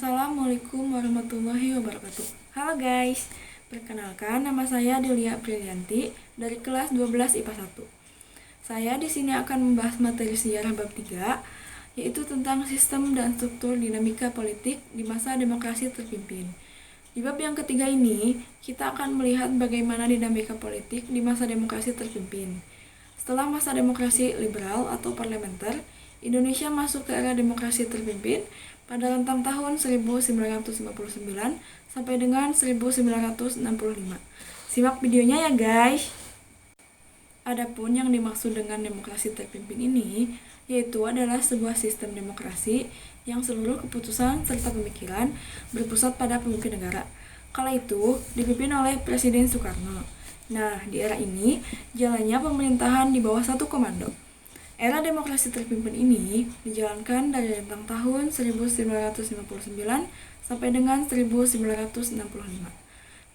Assalamualaikum warahmatullahi wabarakatuh. Halo guys, perkenalkan nama saya Delia Aprilianti dari kelas 12 IPA 1. Saya di sini akan membahas materi sejarah bab 3, yaitu tentang sistem dan struktur dinamika politik di masa demokrasi terpimpin. Di bab yang ketiga ini, kita akan melihat bagaimana dinamika politik di masa demokrasi terpimpin. Setelah masa demokrasi liberal atau parlementer, Indonesia masuk ke era demokrasi terpimpin pada rentang tahun 1959 sampai dengan 1965. Simak videonya ya guys. Adapun yang dimaksud dengan demokrasi terpimpin ini, yaitu adalah sebuah sistem demokrasi yang seluruh keputusan serta pemikiran berpusat pada pemimpin negara. Kala itu dipimpin oleh Presiden Soekarno. Nah, di era ini jalannya pemerintahan di bawah satu komando. Era demokrasi terpimpin ini dijalankan dari rentang tahun 1959 sampai dengan 1965.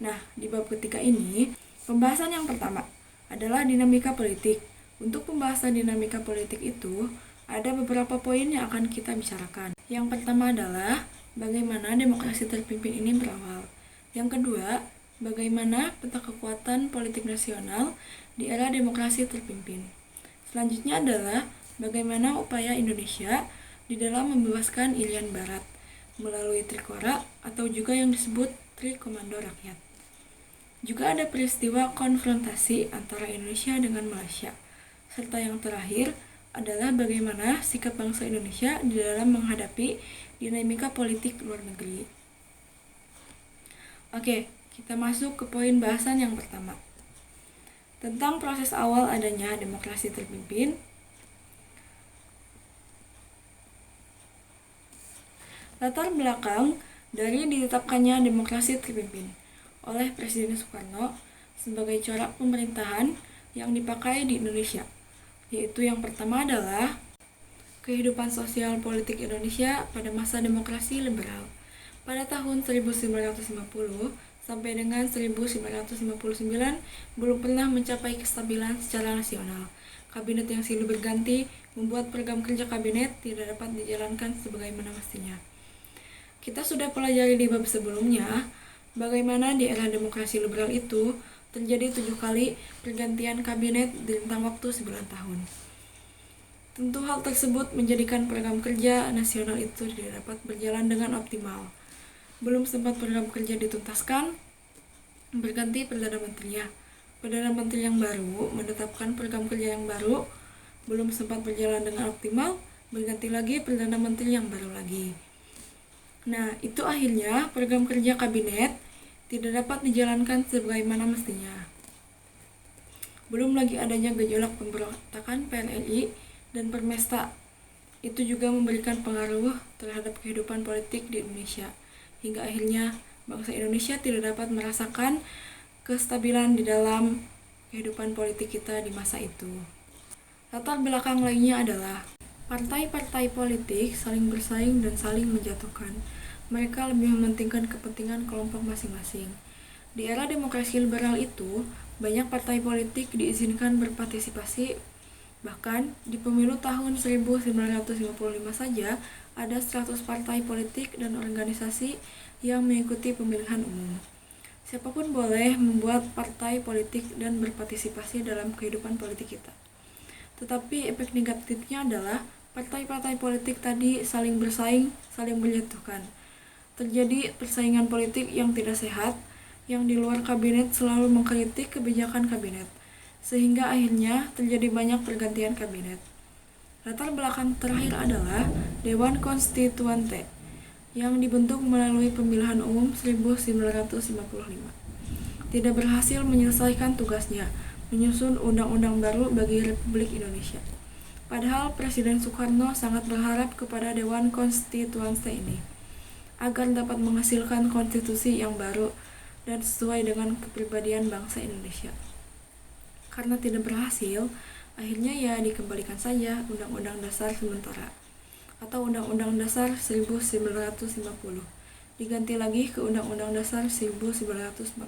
Nah, di bab ketiga ini, pembahasan yang pertama adalah dinamika politik. Untuk pembahasan dinamika politik itu, ada beberapa poin yang akan kita bicarakan. Yang pertama adalah bagaimana demokrasi terpimpin ini berawal. Yang kedua, bagaimana peta kekuatan politik nasional di era demokrasi terpimpin. Selanjutnya adalah bagaimana upaya Indonesia di dalam membebaskan Irian Barat melalui Trikora atau juga yang disebut Trikomando Rakyat. Juga ada peristiwa konfrontasi antara Indonesia dengan Malaysia. Serta yang terakhir adalah bagaimana sikap bangsa Indonesia di dalam menghadapi dinamika politik luar negeri. Oke, kita masuk ke poin bahasan yang pertama. Tentang proses awal adanya demokrasi terpimpin. Latar belakang dari ditetapkannya demokrasi terpimpin oleh Presiden Soekarno sebagai corak pemerintahan yang dipakai di Indonesia, yaitu yang pertama adalah kehidupan sosial politik Indonesia pada masa demokrasi liberal. Pada tahun 1950 sampai dengan 1959 belum pernah mencapai kestabilan secara nasional. Kabinet yang silih berganti membuat program kerja kabinet tidak dapat dijalankan sebagaimana mestinya. Kita sudah pelajari di bab sebelumnya bagaimana di era demokrasi liberal itu terjadi 7 kali pergantian kabinet di rentang waktu 9 tahun. Tentu hal tersebut menjadikan program kerja nasional itu tidak dapat berjalan dengan optimal. Belum sempat program kerja dituntaskan, berganti Perdana Menterinya. Perdana Menteri yang baru menetapkan program kerja yang baru, belum sempat berjalan dengan optimal, berganti lagi Perdana Menteri yang baru lagi. Nah, itu akhirnya program kerja kabinet tidak dapat dijalankan sebagaimana mestinya. Belum lagi adanya gejolak pemberontakan PNRI dan Permesta. Itu juga memberikan pengaruh terhadap kehidupan politik di Indonesia. Hingga akhirnya bangsa Indonesia tidak dapat merasakan kestabilan di dalam kehidupan politik kita di masa itu. Latar belakang lainnya adalah partai-partai politik saling bersaing dan saling menjatuhkan. Mereka lebih mementingkan kepentingan kelompok masing-masing. Di era demokrasi liberal itu, banyak partai politik diizinkan berpartisipasi. Bahkan di pemilu tahun 1955 saja ada 100 partai politik dan organisasi yang mengikuti pemilihan umum. Siapapun boleh membuat partai politik dan berpartisipasi dalam kehidupan politik kita. Tetapi efek negatifnya adalah partai-partai politik tadi saling bersaing, saling menjatuhkan. Terjadi persaingan politik yang tidak sehat, yang di luar kabinet selalu mengkritik kebijakan kabinet, sehingga akhirnya terjadi banyak pergantian kabinet. Latar belakang terakhir adalah Dewan Konstituante yang dibentuk melalui pemilihan umum 1955. Tidak berhasil menyelesaikan tugasnya, menyusun undang-undang baru bagi Republik Indonesia. Padahal Presiden Soekarno sangat berharap kepada Dewan Konstituante ini agar dapat menghasilkan konstitusi yang baru dan sesuai dengan kepribadian bangsa Indonesia. Karena tidak berhasil, akhirnya ya dikembalikan saja Undang-Undang Dasar sementara atau Undang-Undang Dasar 1950. Diganti lagi ke Undang-Undang Dasar 1945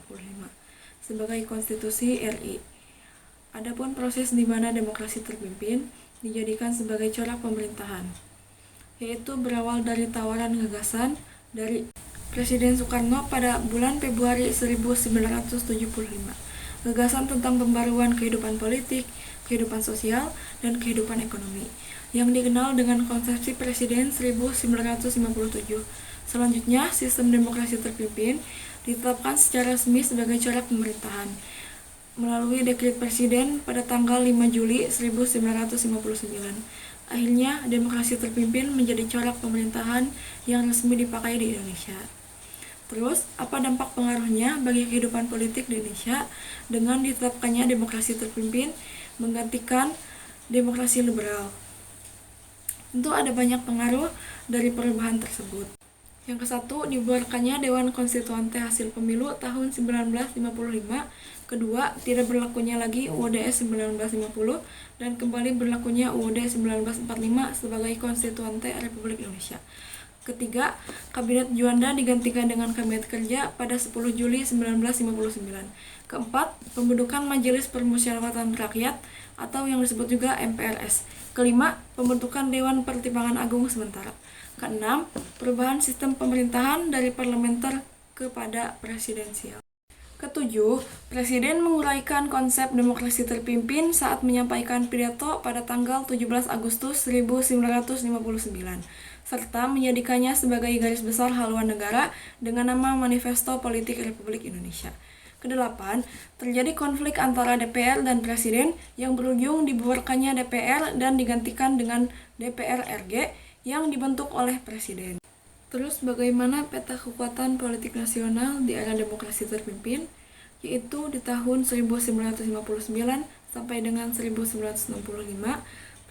sebagai konstitusi RI. Adapun proses di mana demokrasi terpimpin dijadikan sebagai corak pemerintahan, yaitu berawal dari tawaran gagasan dari Presiden Soekarno pada bulan Februari 1975. Gagasan tentang pembaruan kehidupan politik, kehidupan sosial, dan kehidupan ekonomi, yang dikenal dengan konsepsi Presiden 1957. Selanjutnya, sistem demokrasi terpimpin ditetapkan secara resmi sebagai corak pemerintahan melalui Dekret Presiden pada tanggal 5 Juli 1959. Akhirnya, demokrasi terpimpin menjadi corak pemerintahan yang resmi dipakai di Indonesia. Terus, apa dampak pengaruhnya bagi kehidupan politik di Indonesia dengan ditetapkannya demokrasi terpimpin menggantikan demokrasi liberal? Tentu ada banyak pengaruh dari perubahan tersebut. Yang kesatu, dibubarkannya Dewan Konstituante hasil pemilu tahun 1955. Kedua, tidak berlakunya lagi UUD 1950 dan kembali berlakunya UUD 1945 sebagai Konstituante Republik Indonesia. Ketiga, Kabinet Juanda digantikan dengan Kabinet Kerja pada 10 Juli 1959. Keempat, pembentukan Majelis Permusyawaratan Rakyat atau yang disebut juga MPRS. Kelima, pembentukan Dewan Pertimbangan Agung sementara. Keenam, perubahan sistem pemerintahan dari parlementer kepada presidensial. Ketujuh, Presiden menguraikan konsep demokrasi terpimpin saat menyampaikan pidato pada tanggal 17 Agustus 1959, serta menjadikannya sebagai garis besar haluan negara dengan nama Manifesto Politik Republik Indonesia. Kedelapan, terjadi konflik antara DPR dan Presiden yang berujung dibubarkannya DPR dan digantikan dengan DPR RG yang dibentuk oleh Presiden. Terus bagaimana peta kekuatan politik nasional di era demokrasi terpimpin? Yaitu di tahun 1959 sampai dengan 1965,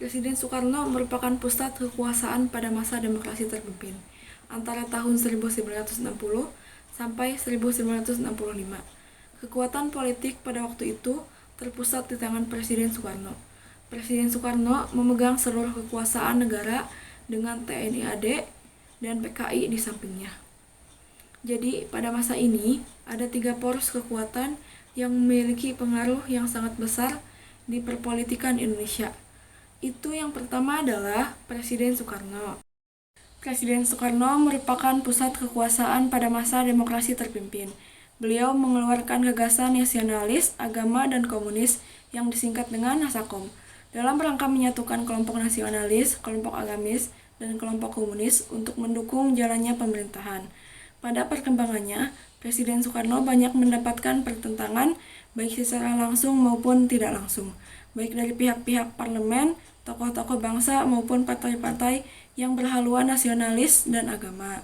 Presiden Soekarno merupakan pusat kekuasaan pada masa demokrasi terpimpin antara tahun 1960 sampai 1965. Kekuatan politik pada waktu itu terpusat di tangan Presiden Soekarno. Presiden Soekarno memegang seluruh kekuasaan negara dengan TNI AD dan PKI di sampingnya. Jadi pada masa ini ada 3 poros kekuatan yang memiliki pengaruh yang sangat besar di perpolitikan Indonesia. Itu yang pertama adalah Presiden Soekarno. Presiden Soekarno merupakan pusat kekuasaan pada masa demokrasi terpimpin. Beliau mengeluarkan gagasan nasionalis, agama, dan komunis yang disingkat dengan Nasakom dalam rangka menyatukan kelompok nasionalis, kelompok agamis, dan kelompok komunis untuk mendukung jalannya pemerintahan. Pada perkembangannya, Presiden Soekarno banyak mendapatkan pertentangan baik secara langsung maupun tidak langsung, baik dari pihak-pihak parlemen, tokoh-tokoh bangsa maupun partai-partai yang berhaluan nasionalis dan agama.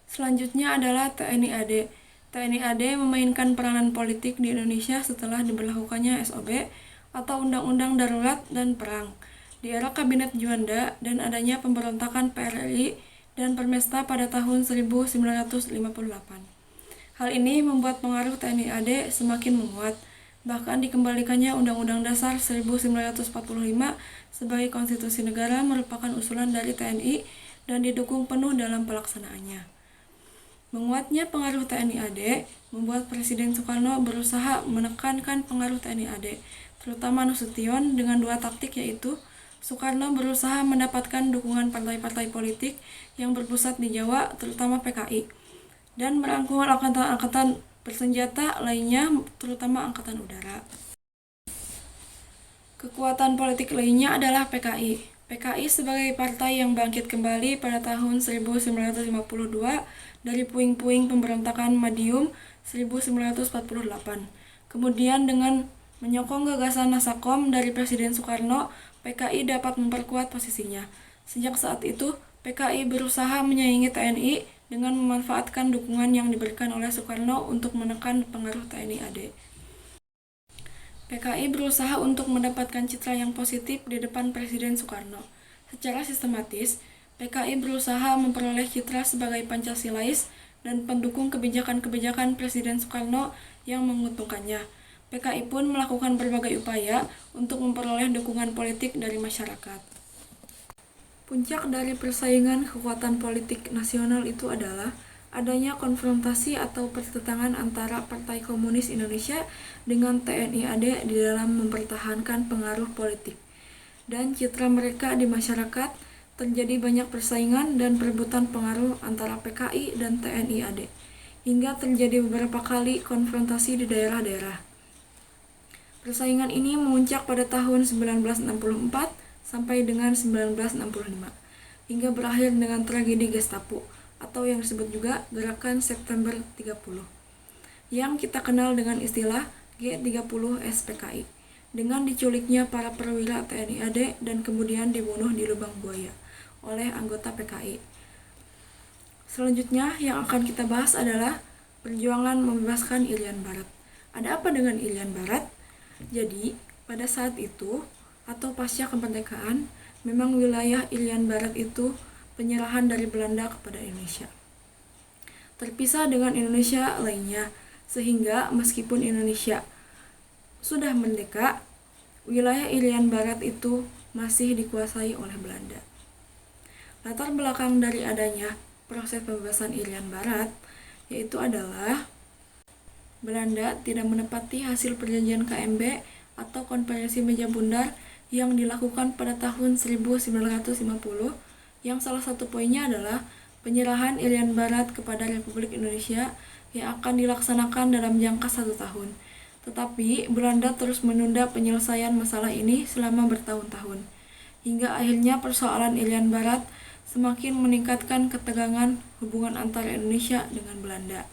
Selanjutnya adalah TNI AD. TNI AD memainkan peranan politik di Indonesia setelah diberlakukannya SOB atau Undang-Undang Darurat dan Perang di era Kabinet Juanda dan adanya pemberontakan PRRI dan Permesta pada tahun 1958. Hal ini membuat pengaruh TNI AD semakin menguat, bahkan dikembalikannya Undang-Undang Dasar 1945 sebagai konstitusi negara merupakan usulan dari TNI dan didukung penuh dalam pelaksanaannya. Menguatnya pengaruh TNI AD membuat Presiden Soekarno berusaha menekankan pengaruh TNI AD, terutama Nasution dengan 2 taktik, yaitu Soekarno berusaha mendapatkan dukungan partai-partai politik yang berpusat di Jawa, terutama PKI, dan merangkul angkatan-angkatan bersenjata lainnya, terutama Angkatan Udara. Kekuatan politik lainnya adalah PKI. PKI sebagai partai yang bangkit kembali pada tahun 1952 dari puing-puing pemberontakan Madiun 1948. Kemudian dengan menyokong gagasan Nasakom dari Presiden Soekarno, PKI dapat memperkuat posisinya. Sejak saat itu, PKI berusaha menyaingi TNI dengan memanfaatkan dukungan yang diberikan oleh Soekarno untuk menekan pengaruh TNI AD. PKI berusaha untuk mendapatkan citra yang positif di depan Presiden Soekarno. Secara sistematis, PKI berusaha memperoleh citra sebagai Pancasilais dan pendukung kebijakan-kebijakan Presiden Soekarno yang menguntungkannya. PKI pun melakukan berbagai upaya untuk memperoleh dukungan politik dari masyarakat. Puncak dari persaingan kekuatan politik nasional itu adalah adanya konfrontasi atau pertentangan antara Partai Komunis Indonesia dengan TNI AD di dalam mempertahankan pengaruh politik dan citra mereka di masyarakat terjadi banyak persaingan dan perebutan pengaruh antara PKI dan TNI AD, hingga terjadi beberapa kali konfrontasi di daerah-daerah. Persaingan ini memuncak pada tahun 1964 sampai dengan 1965, hingga berakhir dengan tragedi Gestapo, atau yang disebut juga Gerakan September 30, yang kita kenal dengan istilah G30 SPKI, dengan diculiknya para perwira TNI AD dan kemudian dibunuh di lubang buaya oleh anggota PKI. Selanjutnya yang akan kita bahas adalah perjuangan membebaskan Irian Barat. Ada apa dengan Irian Barat? Jadi, pada saat itu atau pasca kemerdekaan, memang wilayah Irian Barat itu penyerahan dari Belanda kepada Indonesia, terpisah dengan Indonesia lainnya, sehingga meskipun Indonesia sudah merdeka, wilayah Irian Barat itu masih dikuasai oleh Belanda. Latar belakang dari adanya proses pembebasan Irian Barat yaitu adalah Belanda tidak menepati hasil perjanjian KMB atau Konferensi Meja Bundar yang dilakukan pada tahun 1950, yang salah satu poinnya adalah penyerahan Irian Barat kepada Republik Indonesia yang akan dilaksanakan dalam jangka 1 tahun. Tetapi Belanda terus menunda penyelesaian masalah ini selama bertahun-tahun, hingga akhirnya persoalan Irian Barat semakin meningkatkan ketegangan hubungan antara Indonesia dengan Belanda.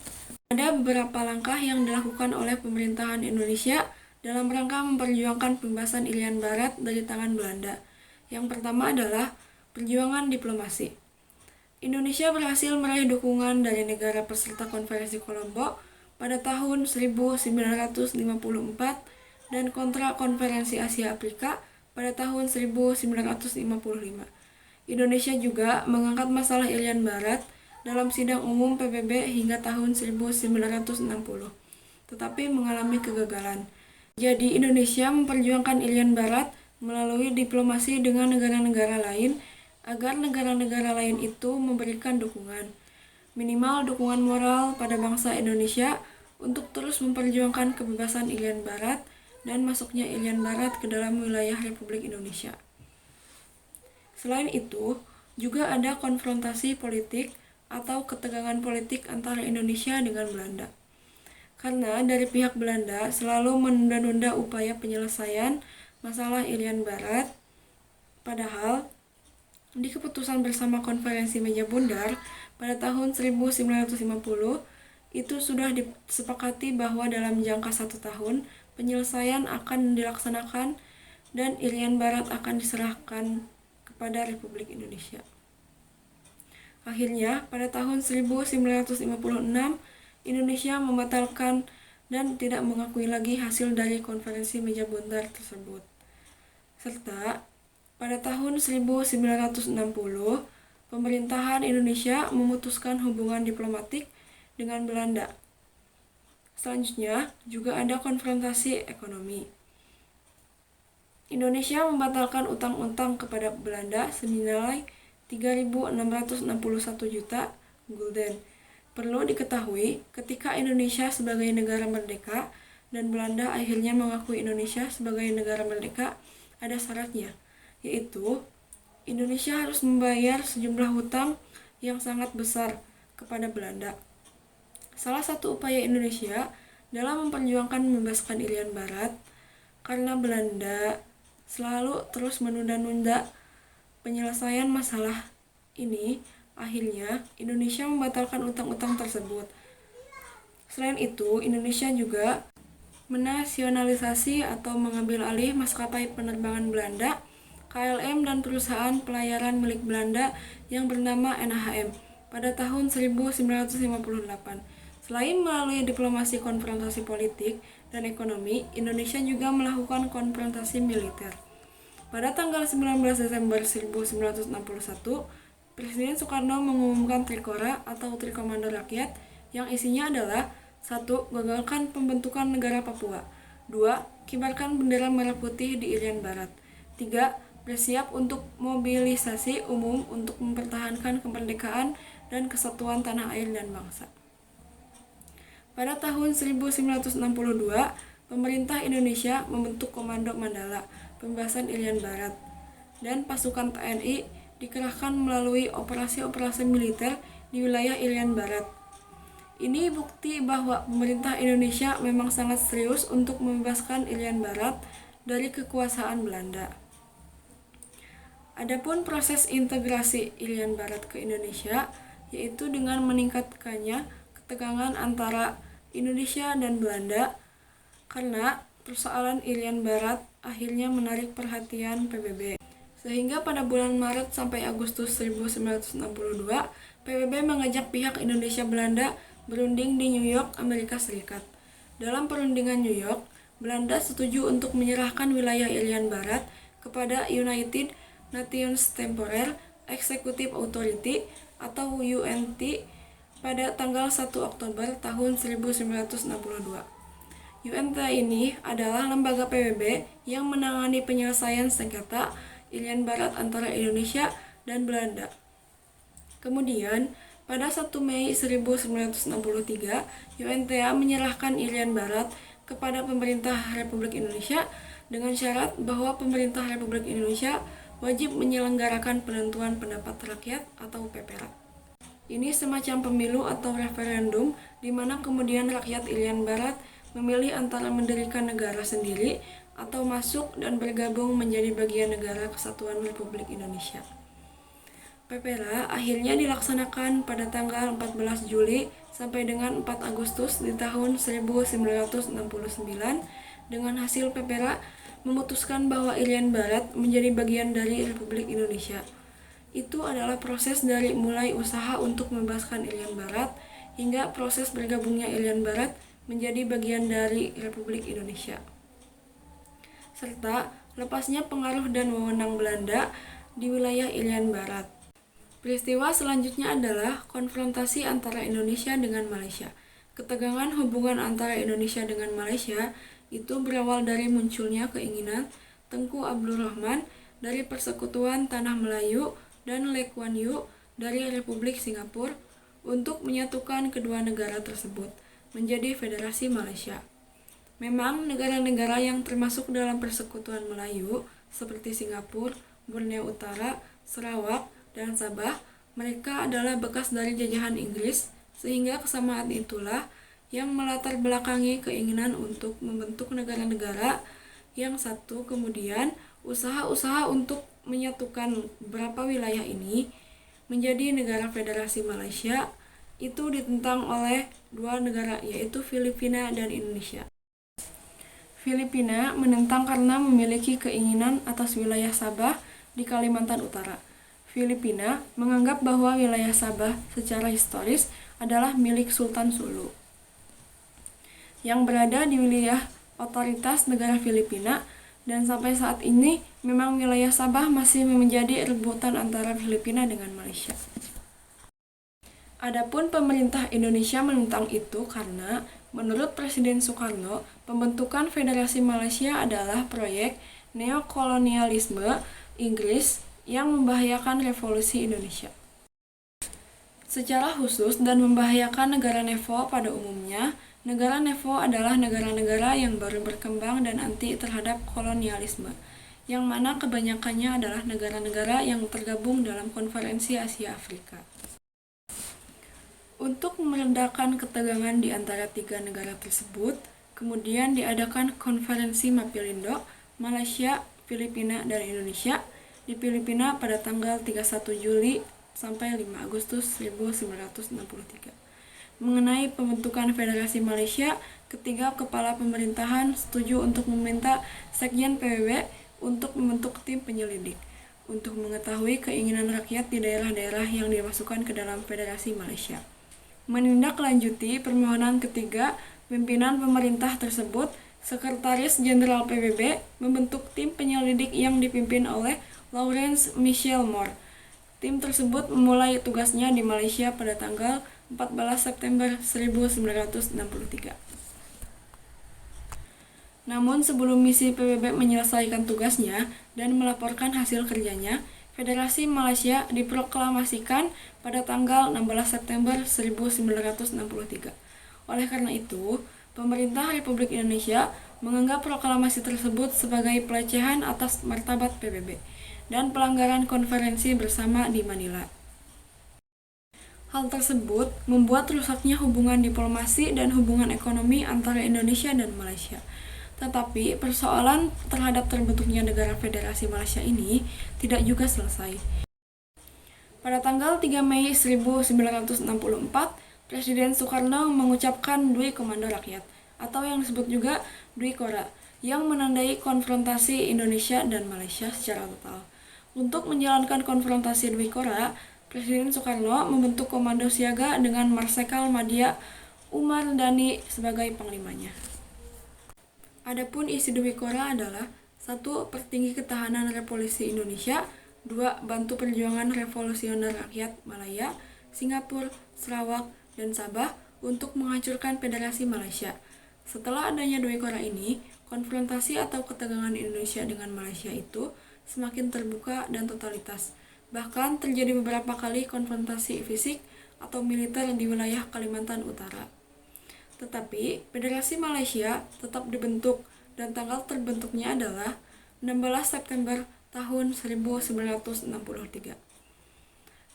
Ada beberapa langkah yang dilakukan oleh pemerintahan Indonesia dalam rangka memperjuangkan pembebasan Irian Barat dari tangan Belanda. Yang pertama adalah perjuangan diplomasi. Indonesia berhasil meraih dukungan dari negara peserta Konferensi Kolombo pada tahun 1954 dan kontra Konferensi Asia Afrika pada tahun 1955. Indonesia juga mengangkat masalah Irian Barat dalam sidang umum PBB hingga tahun 1960, tetapi mengalami kegagalan. Jadi Indonesia memperjuangkan Irian Barat melalui diplomasi dengan negara-negara lain agar negara-negara lain itu memberikan dukungan, minimal dukungan moral pada bangsa Indonesia untuk terus memperjuangkan kebebasan Irian Barat dan masuknya Irian Barat ke dalam wilayah Republik Indonesia. Selain itu, juga ada konfrontasi politik atau ketegangan politik antara Indonesia dengan Belanda. Karena dari pihak Belanda selalu menunda-nunda upaya penyelesaian masalah Irian Barat, padahal di keputusan bersama Konferensi Meja Bundar pada tahun 1950 itu sudah disepakati bahwa dalam jangka 1 tahun penyelesaian akan dilaksanakan dan Irian Barat akan diserahkan kepada Republik Indonesia. Akhirnya, pada tahun 1956, Indonesia membatalkan dan tidak mengakui lagi hasil dari Konferensi Meja Bundar tersebut. Serta, pada tahun 1960, pemerintahan Indonesia memutuskan hubungan diplomatik dengan Belanda. Selanjutnya, juga ada konfrontasi ekonomi. Indonesia membatalkan utang-utang kepada Belanda senilai 3.661 juta gulden. Perlu diketahui, ketika Indonesia sebagai negara merdeka dan Belanda akhirnya mengakui Indonesia sebagai negara merdeka, ada syaratnya, yaitu Indonesia harus membayar sejumlah hutang yang sangat besar kepada Belanda. Salah satu upaya Indonesia dalam memperjuangkan membebaskan Irian Barat karena Belanda selalu terus menunda-nunda penyelesaian masalah ini, akhirnya Indonesia membatalkan utang-utang tersebut. Selain itu, Indonesia juga menasionalisasi atau mengambil alih maskapai penerbangan Belanda, KLM dan perusahaan pelayaran milik Belanda yang bernama NHM pada tahun 1958. Selain melalui diplomasi konfrontasi politik dan ekonomi, Indonesia juga melakukan konfrontasi militer. Pada tanggal 19 Desember 1961, Presiden Soekarno mengumumkan Trikora atau Trikomando Rakyat yang isinya adalah 1. Gagalkan pembentukan negara Papua. 2. Kibarkan bendera merah putih di Irian Barat. 3. Bersiap untuk mobilisasi umum untuk mempertahankan kemerdekaan dan kesatuan tanah air dan bangsa. Pada tahun 1962, pemerintah Indonesia membentuk Komando Mandala, Pembebasan Irian Barat, dan pasukan TNI dikerahkan melalui operasi-operasi militer di wilayah Irian Barat. Ini bukti bahwa pemerintah Indonesia memang sangat serius untuk membebaskan Irian Barat dari kekuasaan Belanda. Adapun proses integrasi Irian Barat ke Indonesia yaitu dengan meningkatkannya ketegangan antara Indonesia dan Belanda karena persoalan Irian Barat akhirnya menarik perhatian PBB. Sehingga pada bulan Maret sampai Agustus 1962, PBB mengajak pihak Indonesia Belanda berunding di New York, Amerika Serikat. Dalam perundingan New York, Belanda setuju untuk menyerahkan wilayah Irian Barat kepada United Nations Temporary Executive Authority atau UNT pada tanggal 1 Oktober tahun 1962. UNT ini adalah lembaga PBB yang menangani penyelesaian sengketa Irian Barat antara Indonesia dan Belanda. Kemudian, pada 1 Mei 1963, UNTA menyerahkan Irian Barat kepada pemerintah Republik Indonesia dengan syarat bahwa pemerintah Republik Indonesia wajib menyelenggarakan penentuan pendapat rakyat atau PPRA. Ini semacam pemilu atau referendum di mana kemudian rakyat Irian Barat memilih antara mendirikan negara sendiri atau masuk dan bergabung menjadi bagian negara Kesatuan Republik Indonesia. PPRA akhirnya dilaksanakan pada tanggal 14 Juli sampai dengan 4 Agustus di tahun 1969 dengan hasil PPRA memutuskan bahwa Irian Barat menjadi bagian dari Republik Indonesia. Itu adalah proses dari mulai usaha untuk membebaskan Irian Barat hingga proses bergabungnya Irian Barat menjadi bagian dari Republik Indonesia, serta lepasnya pengaruh dan wewenang Belanda di wilayah Irian Barat. Peristiwa selanjutnya adalah konfrontasi antara Indonesia dengan Malaysia. Ketegangan hubungan antara Indonesia dengan Malaysia itu berawal dari munculnya keinginan Tengku Abdul Rahman dari Persekutuan Tanah Melayu dan Lee Kuan Yew dari Republik Singapura untuk menyatukan kedua negara tersebut menjadi Federasi Malaysia. Memang negara-negara yang termasuk dalam Persekutuan Melayu seperti Singapura, Borneo Utara, Sarawak, dan Sabah, mereka adalah bekas dari jajahan Inggris, sehingga kesamaan itulah yang melatar belakangi keinginan untuk membentuk negara-negara yang satu. Kemudian usaha-usaha untuk menyatukan beberapa wilayah ini menjadi negara Federasi Malaysia itu ditentang oleh dua negara yaitu Filipina dan Indonesia. Filipina menentang karena memiliki keinginan atas wilayah Sabah di Kalimantan Utara. Filipina menganggap bahwa wilayah Sabah secara historis adalah milik Sultan Sulu yang berada di wilayah otoritas negara Filipina, dan sampai saat ini memang wilayah Sabah masih menjadi rebutan antara Filipina dengan Malaysia. Adapun pemerintah Indonesia menentang itu karena menurut Presiden Soekarno, pembentukan Federasi Malaysia adalah proyek neokolonialisme Inggris yang membahayakan revolusi Indonesia secara khusus dan membahayakan negara NEVO pada umumnya. Negara NEVO adalah negara-negara yang baru berkembang dan anti terhadap kolonialisme, yang mana kebanyakannya adalah negara-negara yang tergabung dalam Konferensi Asia Afrika. Untuk meredakan ketegangan di antara tiga negara tersebut, kemudian diadakan Konferensi Mapielindo, Malaysia, Filipina, dan Indonesia di Filipina pada tanggal 31 Juli sampai 5 Agustus 1963. Mengenai pembentukan Federasi Malaysia, ketiga kepala pemerintahan setuju untuk meminta Sekjen PBB untuk membentuk tim penyelidik untuk mengetahui keinginan rakyat di daerah-daerah yang dimasukkan ke dalam Federasi Malaysia. Menindaklanjuti permohonan ketiga pimpinan pemerintah tersebut, Sekretaris Jenderal PBB membentuk tim penyelidik yang dipimpin oleh Lawrence Michel Moore. Tim tersebut memulai tugasnya di Malaysia pada tanggal 14 September 1963. Namun sebelum misi PBB menyelesaikan tugasnya dan melaporkan hasil kerjanya, Federasi Malaysia diproklamasikan pada tanggal 16 September 1963. Oleh karena itu, pemerintah Republik Indonesia menganggap proklamasi tersebut sebagai pelecehan atas martabat PBB. dan pelanggaran konferensi bersama di Manila. Hal tersebut membuat rusaknya hubungan diplomasi dan hubungan ekonomi antara Indonesia dan Malaysia. Tetapi persoalan terhadap terbentuknya negara Federasi Malaysia ini tidak juga selesai. Pada tanggal 3 Mei 1964, Presiden Soekarno mengucapkan Dui Komando Rakyat, atau yang disebut juga Dui Kora, yang menandai konfrontasi Indonesia dan Malaysia secara total. Untuk menjalankan konfrontasi Dui Kora, Presiden Soekarno membentuk komando siaga dengan Marsikal Madya Umar Dhani sebagai panglimanya. Adapun isi Dui Kora adalah 1. Pertinggi ketahanan Revolusi Indonesia, 2. Bantu perjuangan revolusioner rakyat Malaya, Singapura, Sarawak, dan Sabah untuk menghancurkan Federasi Malaysia. Setelah adanya Dui Kora ini, konfrontasi atau ketegangan Indonesia dengan Malaysia itu semakin terbuka dan totalitas. Bahkan terjadi beberapa kali konfrontasi fisik atau militer di wilayah Kalimantan Utara. Tetapi Federasi Malaysia tetap dibentuk dan tanggal terbentuknya adalah 16 September tahun 1963.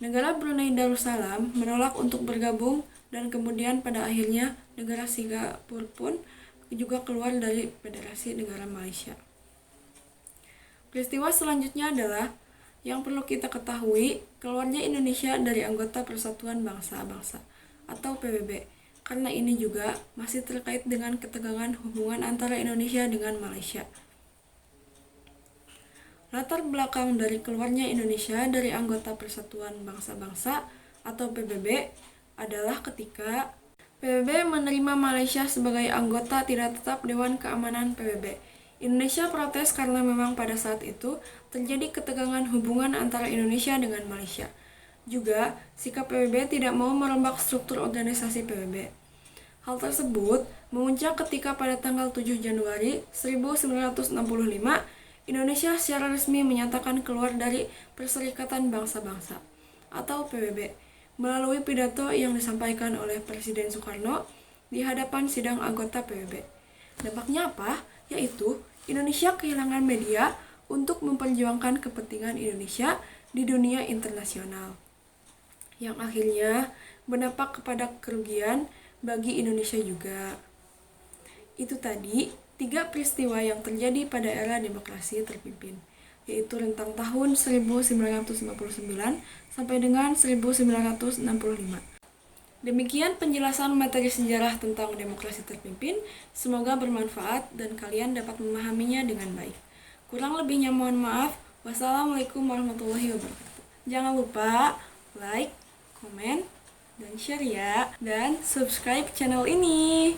Negara Brunei Darussalam menolak untuk bergabung dan kemudian pada akhirnya negara Singapura pun juga keluar dari Federasi Negara Malaysia. Peristiwa selanjutnya adalah yang perlu kita ketahui, keluarnya Indonesia dari anggota Persatuan Bangsa-Bangsa atau PBB. Karena ini juga masih terkait dengan ketegangan hubungan antara Indonesia dengan Malaysia. Latar belakang dari keluarnya Indonesia dari anggota Persatuan Bangsa-Bangsa atau PBB adalah ketika PBB menerima Malaysia sebagai anggota tidak tetap Dewan Keamanan PBB. Indonesia protes karena memang pada saat itu terjadi ketegangan hubungan antara Indonesia dengan Malaysia. Juga, sikap PBB tidak mau merombak struktur organisasi PBB. Hal tersebut memuncak ketika pada tanggal 7 Januari 1965, Indonesia secara resmi menyatakan keluar dari Perserikatan Bangsa-Bangsa atau PBB melalui pidato yang disampaikan oleh Presiden Soekarno di hadapan sidang anggota PBB. Dampaknya apa? Yaitu Indonesia kehilangan media untuk memperjuangkan kepentingan Indonesia di dunia internasional, yang akhirnya berdampak kepada kerugian bagi Indonesia juga. Itu tadi 3 peristiwa yang terjadi pada era demokrasi terpimpin, yaitu rentang tahun 1959 sampai dengan 1965. Demikian penjelasan materi sejarah tentang demokrasi terpimpin. Semoga bermanfaat dan kalian dapat memahaminya dengan baik. Kurang lebihnya mohon maaf. Wassalamualaikum warahmatullahi wabarakatuh. Jangan lupa like, komen, dan share ya. Dan subscribe channel ini.